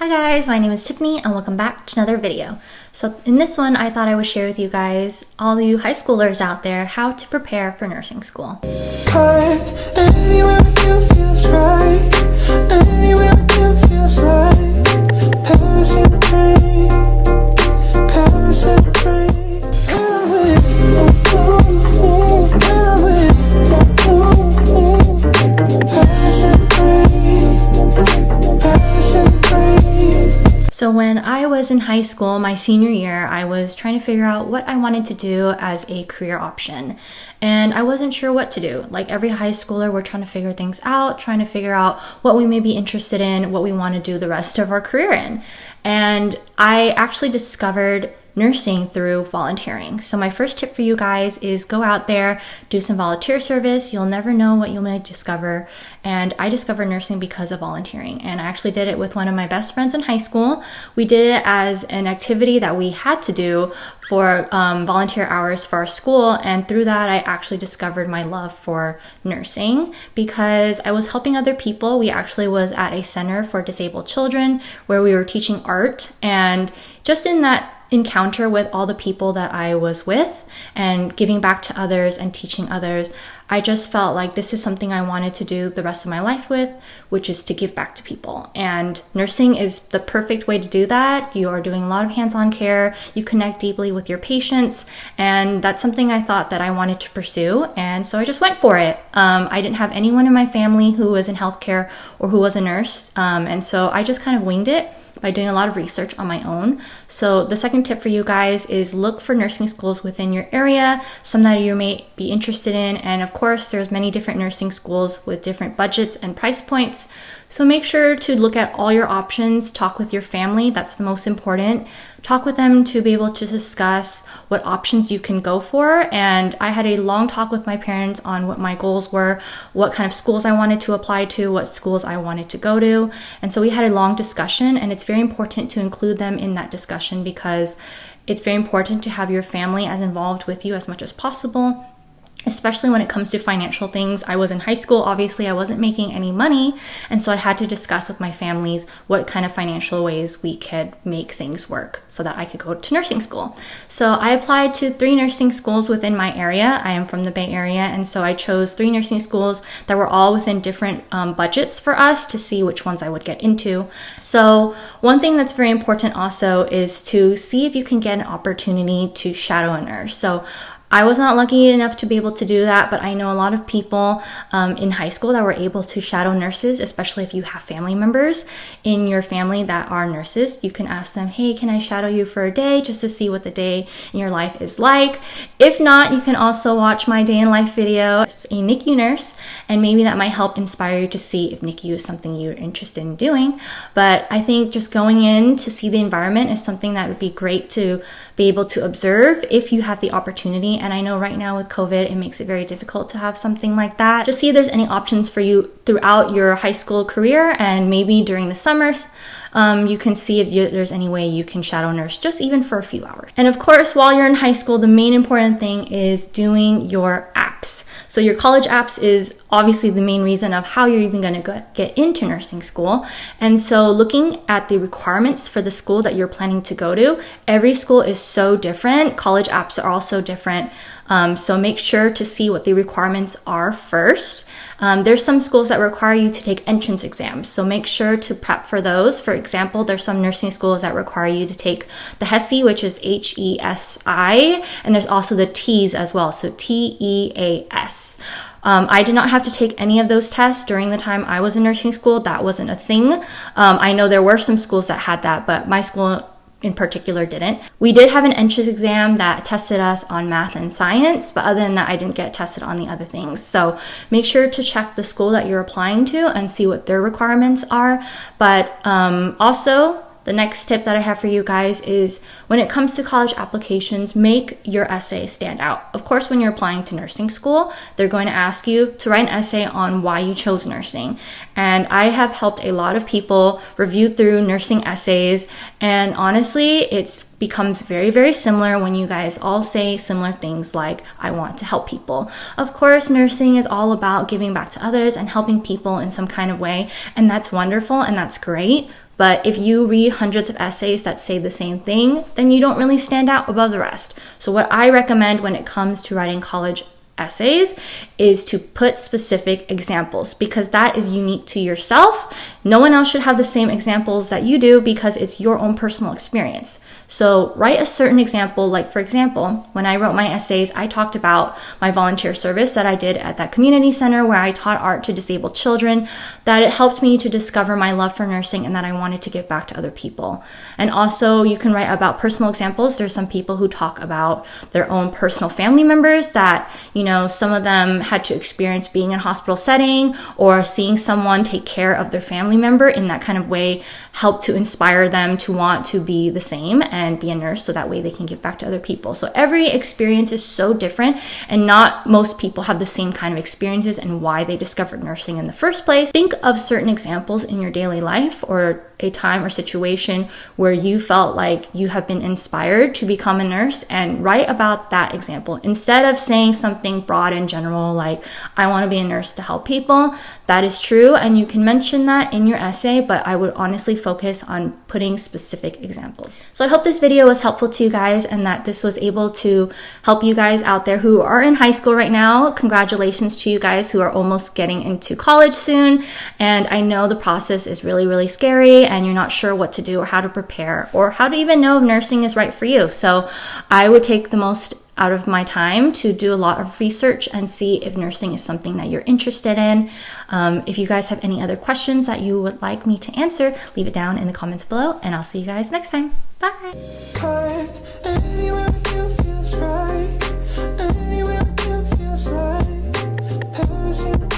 Hi guys, my name is Tiffany and welcome back to another video. So in this one, I thought I would share with you guys, all you high schoolers out there, how to prepare for nursing school. 'Cause anywhere you feels right, anywhere you feels like Paris in the train, Paris in the train. When I'm with you, when I'm with you, Paris in the train, Paris in the train. So when I was in high school, my senior year, I was trying to figure out what I wanted to do as a career option. And I wasn't sure what to do. Like every high schooler, we're trying to figure things out, trying to figure out what we may be interested in, what we want to do the rest of our career in. And I actually discovered nursing through volunteering. So my first tip for you guys is go out there, do some volunteer service. You'll never know what you may discover. And I discovered nursing because of volunteering. And I actually did it with one of my best friends in high school. We did it as an activity that we had to do for volunteer hours for our school. And through that, I actually discovered my love for nursing because I was helping other people. We actually was at a center for disabled children where we were teaching art. And just in that encounter with all the people that I was with and giving back to others and teaching others, I just felt like this is something I wanted to do the rest of my life with, which is to give back to people. And nursing is the perfect way to do that. You are doing a lot of hands-on care, you connect deeply with your patients, and that's something I thought that I wanted to pursue, and so I just went for it. I didn't have anyone in my family who was in healthcare or who was a nurse, and so I just kind of winged it by doing a lot of research on my own. So the second tip for you guys is look for nursing schools within your area, some that you may be interested in. And of course, there's many different nursing schools with different budgets and price points. So make sure to look at all your options, talk with your family, that's the most important. Talk with them to be able to discuss what options you can go for. And I had a long talk with my parents on what my goals were, what kind of schools I wanted to apply to, what schools I wanted to go to. And so we had a long discussion, and it's very important to include them in that discussion because it's very important to have your family as involved with you as much as possible, especially when it comes to financial things. I was in high school, obviously I wasn't making any money, and so I had to discuss with my families what kind of financial ways we could make things work so that I could go to nursing school. So I applied to 3 nursing schools within my area. I am from the Bay Area, and so I chose 3 nursing schools that were all within different budgets for us to see which ones I would get into. So one thing that's very important also is to see if you can get an opportunity to shadow a nurse. So I was not lucky enough to be able to do that, but I know a lot of people in high school that were able to shadow nurses, especially if you have family members in your family that are nurses. You can ask them, hey, can I shadow you for a day just to see what the day in your life is like? If not, you can also watch my day in life video as a NICU nurse, and maybe that might help inspire you to see if NICU is something you're interested in doing. But I think just going in to see the environment is something that would be great to be able to observe if you have the opportunity. And I know right now with COVID, it makes it very difficult to have something like that. Just see if there's any options for you throughout your high school career, and maybe during the summers, you can see if there's any way you can shadow nurse just even for a few hours. And of course, while you're in high school, the main important thing is doing your apps. So your college apps is obviously the main reason of how you're even going to get into nursing school. And so looking at the requirements for the school that you're planning to go to, every school is so different. College apps are also different. So make sure to see what the requirements are first. There's some schools that require you to take entrance exams, so make sure to prep for those. For example, there's some nursing schools that require you to take the HESI, which is HESI, and there's also the TEAS as well, so TEAS. I did not have to take any of those tests during the time I was in nursing school. That wasn't a thing. I know there were some schools that had that, but my school in particular didn't. We did have an entrance exam that tested us on math and science, but other than that, I didn't get tested on the other things. So make sure to check the school that you're applying to and see what their requirements are. But also, the next tip that I have for you guys is when it comes to college applications, make your essay stand out. Of course, when you're applying to nursing school, they're going to ask you to write an essay on why you chose nursing. And I have helped a lot of people review through nursing essays. And honestly, it becomes very, very similar when you guys all say similar things like, I want to help people. Of course, nursing is all about giving back to others and helping people in some kind of way. And that's wonderful and that's great. But if you read hundreds of essays that say the same thing, then you don't really stand out above the rest. So what I recommend when it comes to writing college essays is to put specific examples, because that is unique to yourself. No one else should have the same examples that you do, because it's your own personal experience. So write a certain example. Like, for example, when I wrote my essays, I talked about my volunteer service that I did at that community center where I taught art to disabled children, that it helped me to discover my love for nursing and that I wanted to give back to other people. And also you can write about personal examples. There's some people who talk about their own personal family members that, some of them had to experience being in a hospital setting, or seeing someone take care of their family member in that kind of way helped to inspire them to want to be the same and be a nurse, so that way they can give back to other people. So every experience is so different, and not most people have the same kind of experiences and why they discovered nursing in the first place. Think of certain examples in your daily life, or a time or situation where you felt like you have been inspired to become a nurse, and write about that example. Instead of saying something broad and general like, I want to be a nurse to help people. That is true, and you can mention that in your essay, but I would honestly focus on putting specific examples. So I hope this video was helpful to you guys, and that this was able to help you guys out there who are in high school right now. Congratulations to you guys who are almost getting into college soon. And I know the process is really, really scary, and you're not sure what to do or how to prepare or how to even know if nursing is right for you. So I would take the most out of my time to do a lot of research and see if nursing is something that you're interested in. If you guys have any other questions that you would like me to answer, leave it down in the comments below, and I'll see you guys next time. Bye! 'Cause anywhere you feels right, anywhere you feels like Paris in